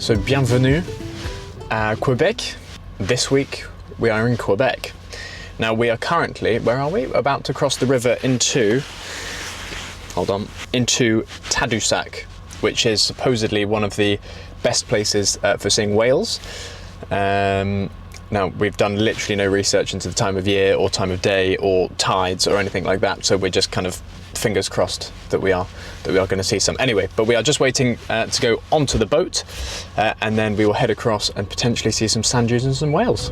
So bienvenue à Quebec. This week we are in Quebec. Now we are currently, where are we? About to cross the river into Tadoussac, which is supposedly one of the best places for seeing whales. Now we've done literally no research into the time of year or time of day or tides or anything like that, so we're just kind of fingers crossed that we are going to see some. Anyway, but we are just waiting to go onto the boat, and then we will head across and potentially see some sand dunes and some whales.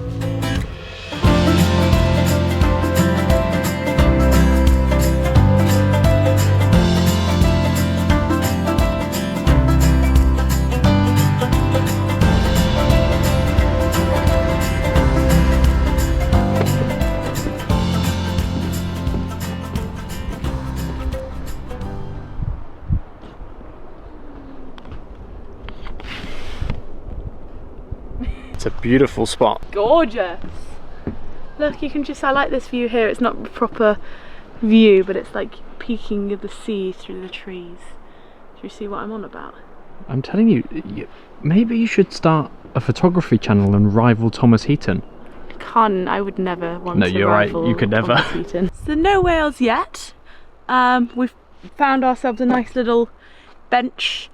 It's a beautiful spot. Gorgeous. Look, you can just, I like this view here. It's not a proper view, but it's like peeking of the sea through the trees. Do you see what I'm on about? I'm telling you, maybe you should start a photography channel and rival Thomas Heaton. I would never want to you're rival right, you could never. Thomas Heaton. So no whales yet. We've found ourselves a nice little bench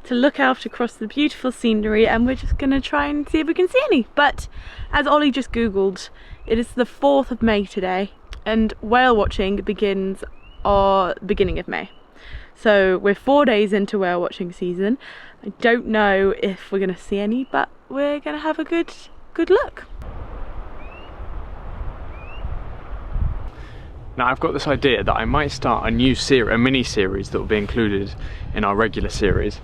to look out across the beautiful scenery, and we're just gonna try and see if we can see any. But as Ollie just googled, it is the 4th of May today, and whale watching begins beginning of May. So we're 4 days into whale watching season. I don't know if we're gonna see any, but we're gonna have a good look. Now I've got this idea that I might start a new series, a mini series that will be included in our regular series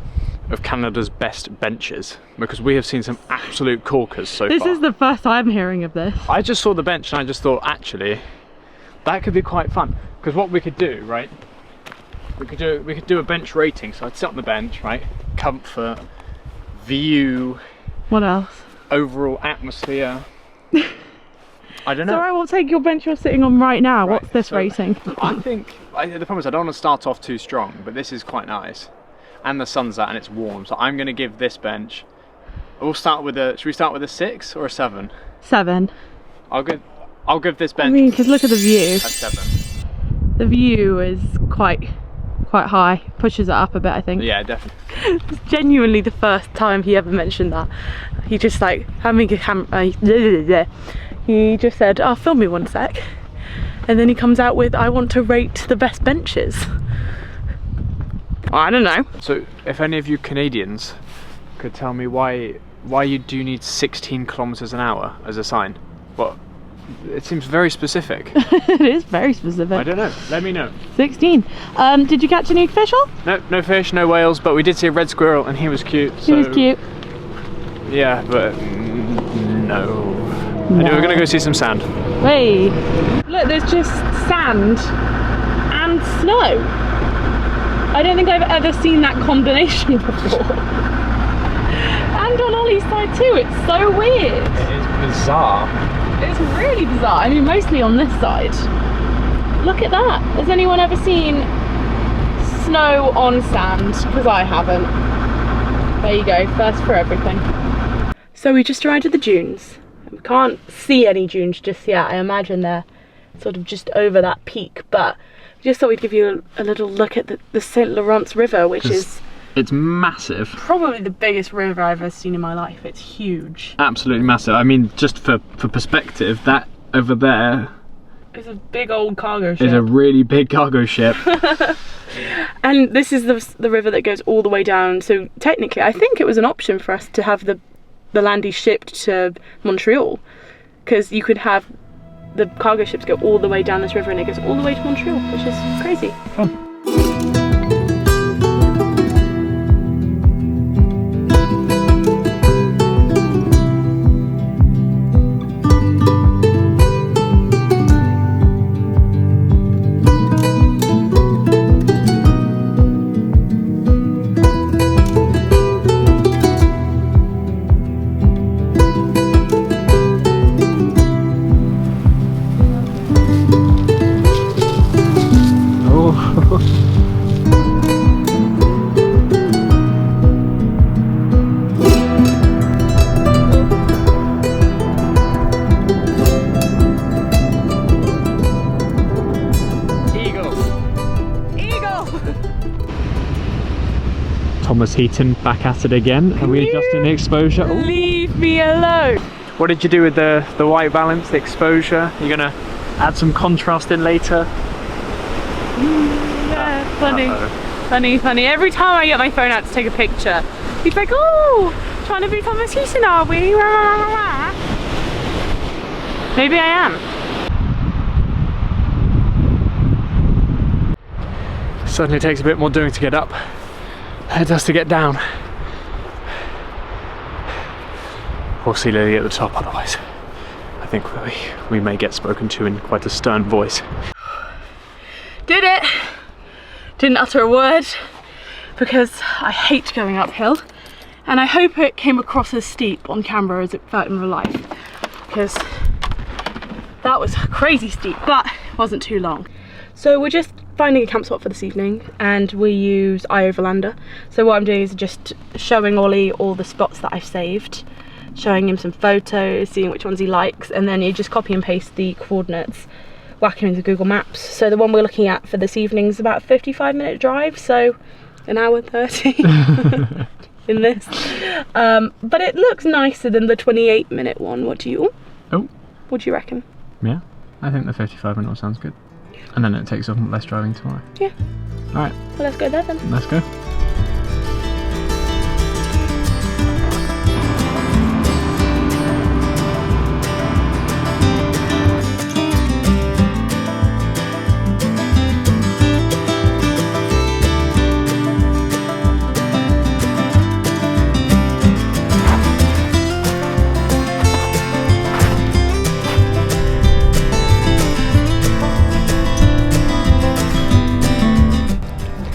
of Canada's best benches, because we have seen some absolute corkers so far. This is the first I'm hearing of this. I just saw the bench and I just thought, actually, that could be quite fun. Because what we could do, right? We could do a bench rating. So I'd sit on the bench, right? Comfort, view. What else? Overall atmosphere. I don't know. So I will take your bench you're sitting on right now. Right, What's this rating? I think, the problem is I don't want to start off too strong, but this is quite nice. And the sun's out and it's warm, so I'm going to give this bench, we'll start with should we start with a 6 or a 7? 7. I'll give this bench, I mean, because look at the view. a 7. The view is quite high, pushes it up a bit, I think. Yeah, definitely. It's genuinely the first time he ever mentioned that. He just like, having a camera, he just said, oh, film me one sec. And then he comes out with, I want to rate the best benches. I don't know. So if any of you Canadians could tell me why you do need 16 kilometers an hour as a sign. Well, it seems very specific. It is very specific. I don't know, let me know. 16. Did you catch any fish, Al? No fish, no whales, but we did see a red squirrel and he was cute. He was cute. Yeah, but no. Anyway, we're gonna go see some sand. Hey, look, there's just sand and snow. I don't think I've ever seen that combination before. And on Ollie's side too, it's so weird. It is bizarre. It's really bizarre. I mean, mostly on this side. Look at that. Has anyone ever seen snow on sand? Because I haven't. There you go, first for everything. So we just arrived at the dunes. We can't see any dunes just yet. I imagine they're sort of just over that peak, but we just thought we'd give you a little look at the St. Lawrence River, which is... It's massive. Probably the biggest river I've ever seen in my life. It's huge. Absolutely massive. I mean, just for perspective, that over there is a big old cargo ship. Is a really big cargo ship. And this is the river that goes all the way down. So technically, I think it was an option for us to have the landies shipped to Montreal, because you could have the cargo ships go all the way down this river and it goes all the way to Montreal, which is crazy. Fun. camera's heating back at it again. Are we adjusting the exposure? Ooh. Leave me alone. What did you do with the white balance, the exposure? You're gonna add some contrast in later? Yeah, funny. Every time I get my phone out to take a picture, he's like, oh, trying to be conversation, are we? Maybe I am. Certainly takes a bit more doing to get up than it does to get down. We'll see Lily at the top, otherwise I think we may get spoken to in quite a stern voice. Did it! Didn't utter a word because I hate going uphill, and I hope it came across as steep on camera as it felt in real life, because that was crazy steep, but it wasn't too long. So we're just finding a camp spot for this evening, and we use iOverlander. So what I'm doing is just showing Ollie all the spots that I've saved, showing him some photos, seeing which ones he likes, and then you just copy and paste the coordinates, whack them into Google Maps. So the one we're looking at for this evening is about a 55-minute drive, so an hour 30 in this. But it looks nicer than the 28-minute one. What do you reckon? Yeah, I think the 55-minute one sounds good. And then it takes up less driving tomorrow. Yeah. Alright. Well, let's go there then. Let's go.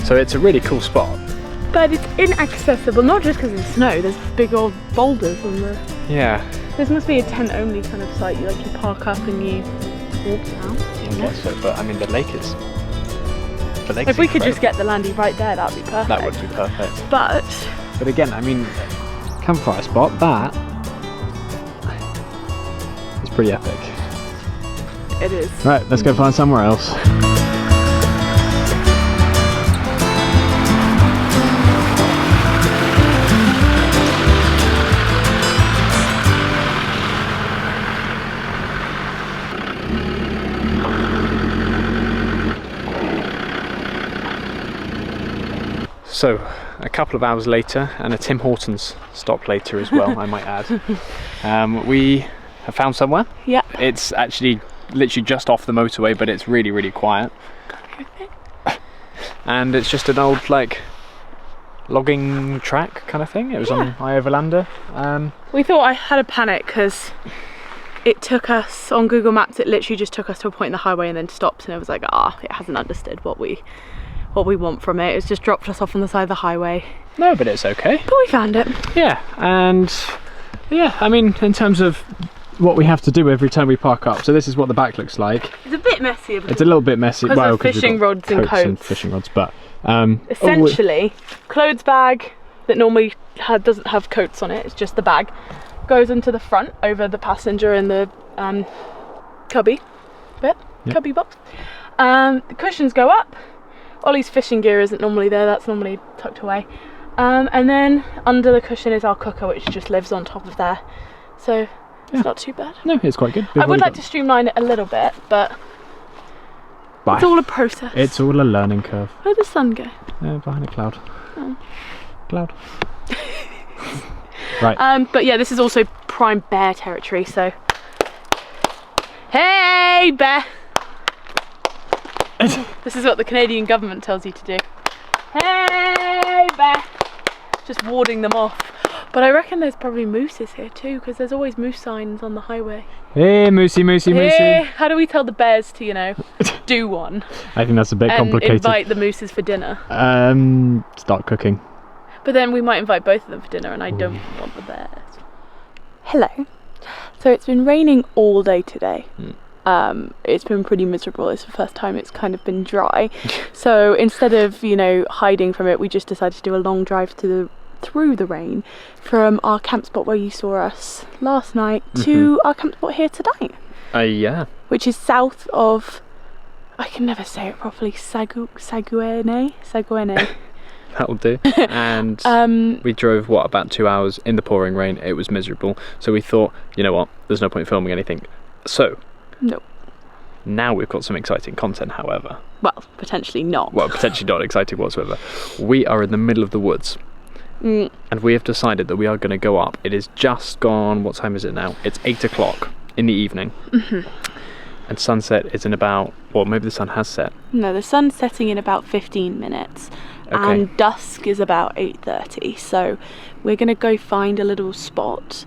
So it's a really cool spot. But it's inaccessible, not just because of the snow, there's big old boulders on the... Yeah. This must be a tent only kind of site, you park up and you walk down. I guess so, but I mean the lake is... If we could just get the landy right there, that'd be perfect. That would be perfect. But again, I mean, campfire spot, that is pretty epic. It is. Right, let's go find somewhere else. So, a couple of hours later, and a Tim Hortons stop later as well, I might add. We have found somewhere. Yeah. It's actually literally just off the motorway, but it's really, really quiet. And it's just an old, logging track kind of thing. It was on iOverlander. We thought I had a panic because it took us, on Google Maps, it literally just took us to a point in the highway and then stopped, and it was like, it hasn't understood what we want from it. It's just dropped us off on the side of the highway. No, but it's okay. But we found it. Yeah, and yeah, I mean, in terms of what we have to do every time we park up, so this is what the back looks like. It's a bit messy. It's a little bit messy. Because of fishing rods and coats. And fishing rods, but essentially, clothes bag that normally doesn't have coats on it, it's just the bag, goes into the front over the passenger and the cubby bit, cubby box. The cushions go up. Ollie's fishing gear isn't normally there, that's normally tucked away. And then under the cushion is our cooker, which just lives on top of there. So it's not too bad. No, it's quite good. I would like to streamline it a little bit, but it's all a process. It's all a learning curve. Where'd the sun go? Behind a cloud. Oh. Cloud. Right. But yeah, this is also prime bear territory, so... Hey, bear! This is what the Canadian government tells you to do. Hey, bear! Just warding them off. But I reckon there's probably mooses here too, because there's always moose signs on the highway. Hey, moosey, moosey, hey, moosey. How do we tell the bears to, do one? I think that's a bit complicated. And invite the mooses for dinner. Start cooking. But then we might invite both of them for dinner, and I don't want the bears. Hello. So it's been raining all day today. It's been pretty miserable. It's the first time it's kind of been dry. So instead of, hiding from it, we just decided to do a long drive through the rain from our camp spot where you saw us last night to our camp spot here tonight. Yeah. Which is south of, I can never say it properly, Saguenay. That'll do. And we drove, what, about 2 hours in the pouring rain. It was miserable. So we thought, you know what, there's no point filming anything. So, no. Now we've got some exciting content, however. Well, potentially not. Well, potentially not exciting whatsoever. We are in the middle of the woods. And we have decided that we are going to go up. It is just gone, what time is it now? It's 8 o'clock in the evening. And sunset is in about, well, maybe the sun has set. No, the sun's setting in about 15 minutes. Okay. And dusk is about 8:30. So we're going to go find a little spot,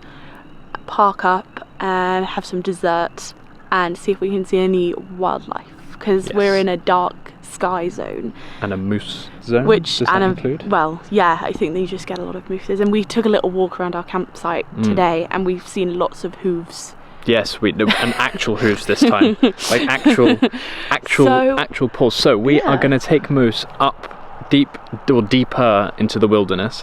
park up and have some dessert and see if we can see any wildlife. Because we're in a dark sky zone. And a moose zone, which, does that include? Well, yeah, I think that you just get a lot of mooses. And we took a little walk around our campsite today and we've seen lots of hooves. Yes, and actual hooves this time. Like actual paws. So we are going to take Moose up deeper into the wilderness,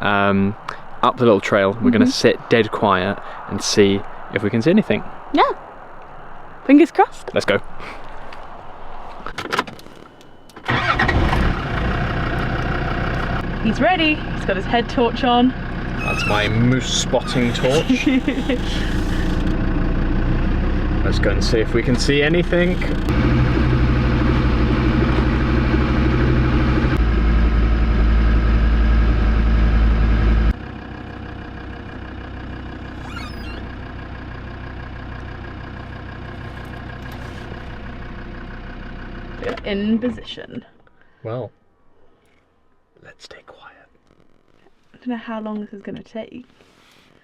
up the little trail. We're going to sit dead quiet and see if we can see anything. Yeah. Fingers crossed. Let's go. He's ready. He's got his head torch on. That's my moose spotting torch. Let's go and see if we can see anything. We're in position. Well, let's stay quiet. I don't know how long this is going to take.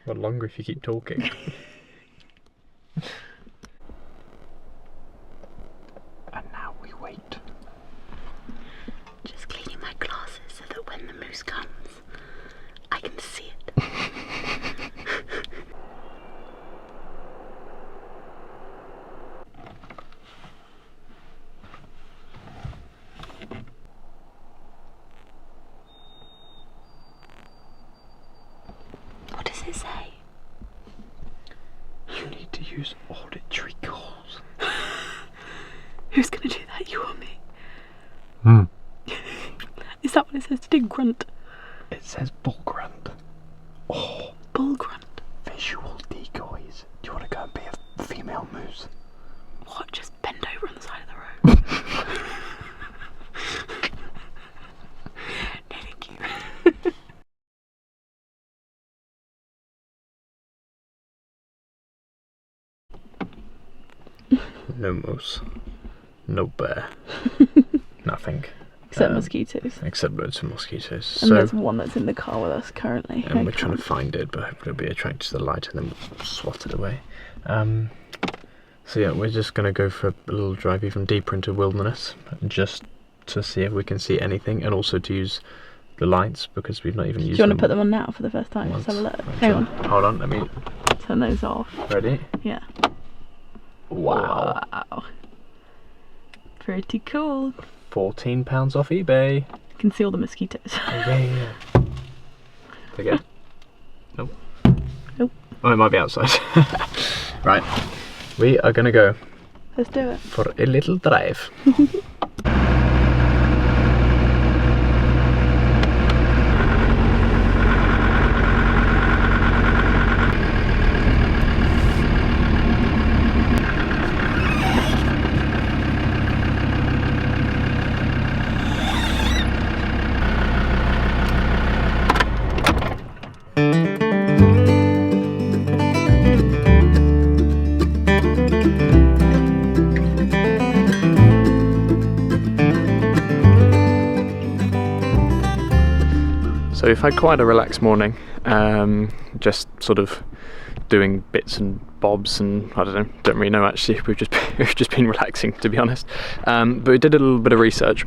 Well, longer if you keep talking. And now we wait. Just cleaning my glasses so that when the moose comes, I can see it. What does it say? You need to use auditory calls. Who's going to do that, you or me? Is that what it says to do? Grunt? It says bull grunt. Oh, bull grunt. Visual decoys. Do you want to go and be a female moose? What? Just bend over on the side of the road? No, thank you. No moose. No bear. Nothing. Except mosquitoes. Except loads of mosquitoes. And there's one that's in the car with us currently. And we're trying to find it, but hopefully it'll be attracted to the light and then we'll swat it away. So yeah, we're just going to go for a little drive even deeper into wilderness, just to see if we can see anything, and also to use the lights, because we've not even used them. Do you want to put them on now for the first time? Once. Just have a look. Right, Hang on. Hold on, let me... Turn those off. Ready? Yeah. Wow. Pretty cool. £14 off eBay. You can see all the mosquitoes. Yeah. Again? Nope. Nope. Oh, it might be outside. Right. We are going to go. Let's do it. For a little drive. So we've had quite a relaxed morning, just sort of doing bits and bobs, and I don't really know actually. We've just been relaxing, to be honest. But we did a little bit of research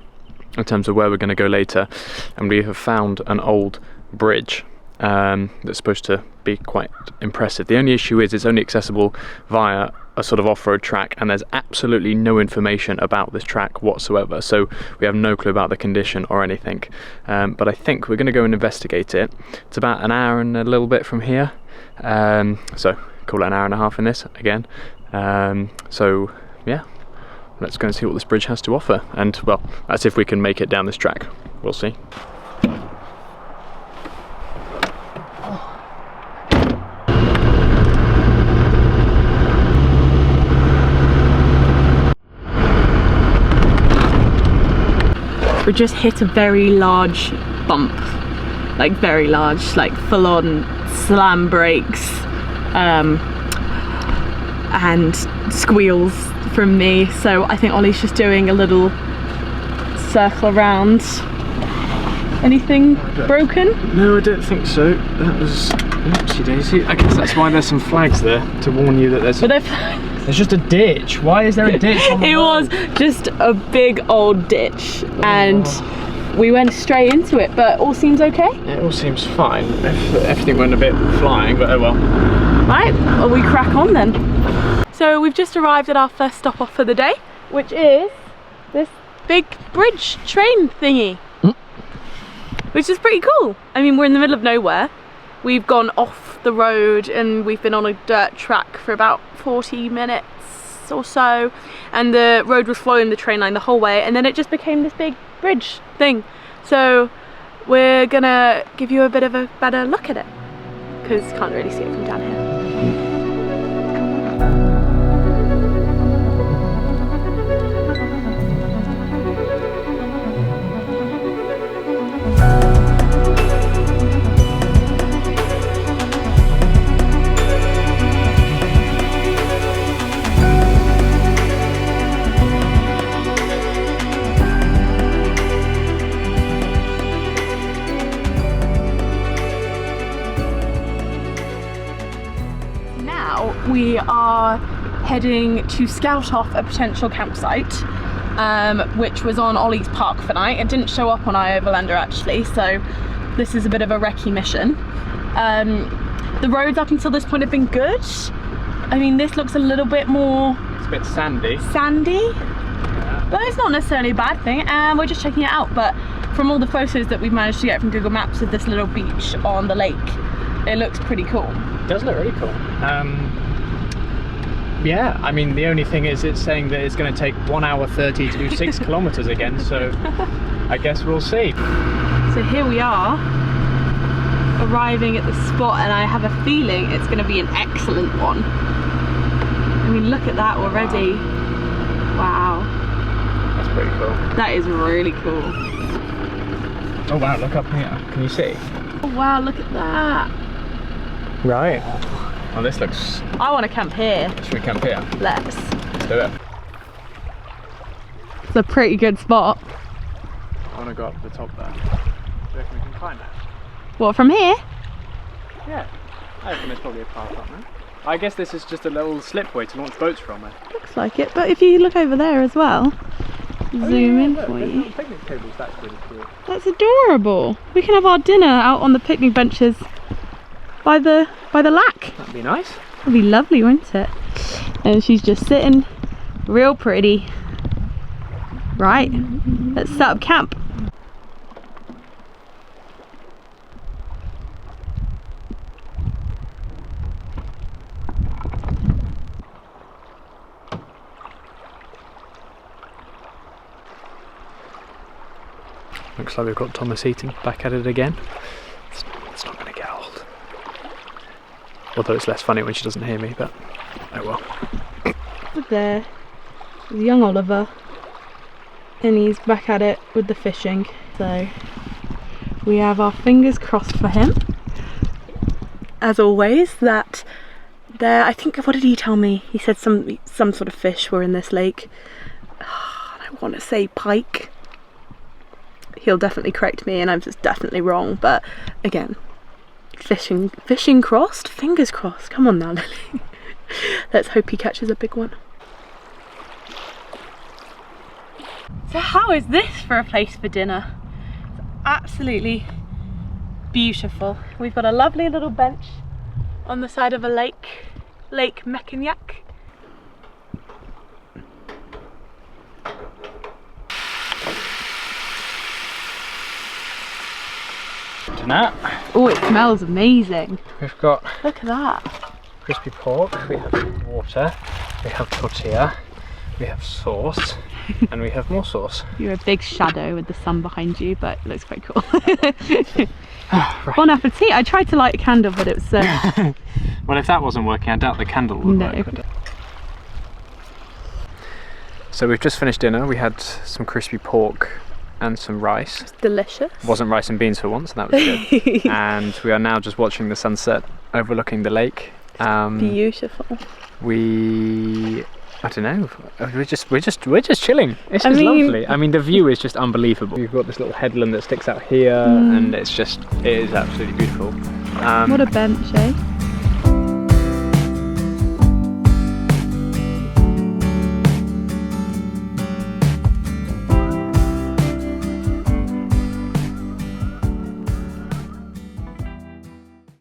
in terms of where we're going to go later, and we have found an old bridge that's supposed to be quite impressive. The only issue is it's only accessible via a sort of off-road track, and there's absolutely no information about this track whatsoever, so we have no clue about the condition or anything, but I think we're going to go and investigate it. It's about an hour and a little bit from here, so call it an hour and a half in this again. So yeah, let's go and see what this bridge has to offer, and well, that's if we can make it down this track. We'll see. we just hit a very large bump, like very large, like full-on slam brakes, and squeals from me. So I think Ollie's just doing a little circle around. Anything broken? No, I don't think so. That was oopsie daisy. I guess that's why there's some flags there to warn you that there's. But there's just a ditch. Why is there a ditch on the it road? was just a big old ditch, and we went straight into it, but all seems okay? It all seems fine. Everything went a bit flying, but oh well. Right, well, we crack on then. So we've just arrived at our first stop off for the day, which is this big bridge train thingy. Which is pretty cool. I mean, we're in the middle of nowhere. We've gone off the road and we've been on a dirt track for about 40 minutes or so, and the road was following the train line the whole way, and then it just became this big bridge thing. So we're gonna give you a bit of a better look at it, because can't really see it from down here. We are heading to scout off a potential campsite, which was on Ollie's park for night. It didn't show up on iOverlander actually, so this is a bit of a recce mission. The roads up until this point have been good. I mean, this looks a little bit more... It's a bit sandy. But it's not necessarily a bad thing, and we're just checking it out. But from all the photos that we've managed to get from Google Maps of this little beach on the lake, it looks pretty cool. It does look really cool. Yeah, I mean, the only thing is it's saying that it's going to take 1 hour 30 to do 6 kilometers again, so I guess we'll see. So here we are, arriving at the spot, and I have a feeling it's going to be an excellent one. I mean, look at that already. Wow. That's pretty cool. That is really cool. Oh wow, look up here. Can you see? Oh wow, look at that. Right. Oh, this looks... I want to camp here. Should we camp here? Let's do it. It's a pretty good spot. I want to go up to the top there. Do you reckon we can climb that? What, from here? Yeah. I reckon there's probably a path up there. I guess this is just a little slipway to launch boats from it. Looks like it, but if you look over there as well, zoom in look, for there's you. little picnic tables, that's really cute. That's adorable. We can have our dinner out on the picnic benches by the lack. That'd be nice. That'd be lovely, wouldn't it? And she's just sitting real pretty. Right, let's set up camp. Looks like we've got Thomas Eaton back at it again. It's not going to get old. Although it's less funny when she doesn't hear me, but oh well. Look there, there's young Oliver, and he's back at it with the fishing. So we have our fingers crossed for him. As always, that there, I think, what did he tell me? He said some sort of fish were in this lake. I want to say pike. He'll definitely correct me and I'm just definitely wrong, but again, fishing crossed, fingers crossed. Come on now, Lily. Let's hope he catches a big one. So how is this for a place for dinner? It's absolutely beautiful. We've got a lovely little bench on the side of a lake, Lake Mechyak. Oh, it smells amazing. We've got... Look at that. Crispy pork, we have water, we have tortilla, we have sauce, and we have more sauce. You're a big shadow with the sun behind you, but it looks quite cool. Right. Bon appetit. I tried to light a candle, but it was well, if that wasn't working, I doubt the candle would work. So we've just finished dinner. We had some crispy pork and some rice. It's delicious. Wasn't rice and beans for once, and that was good. And we are now just watching the sunset overlooking the lake. Beautiful. I don't know. We're just chilling. It's just lovely. I mean, the view is just unbelievable. You've got this little headland that sticks out here, and it is absolutely beautiful. What a bench, eh?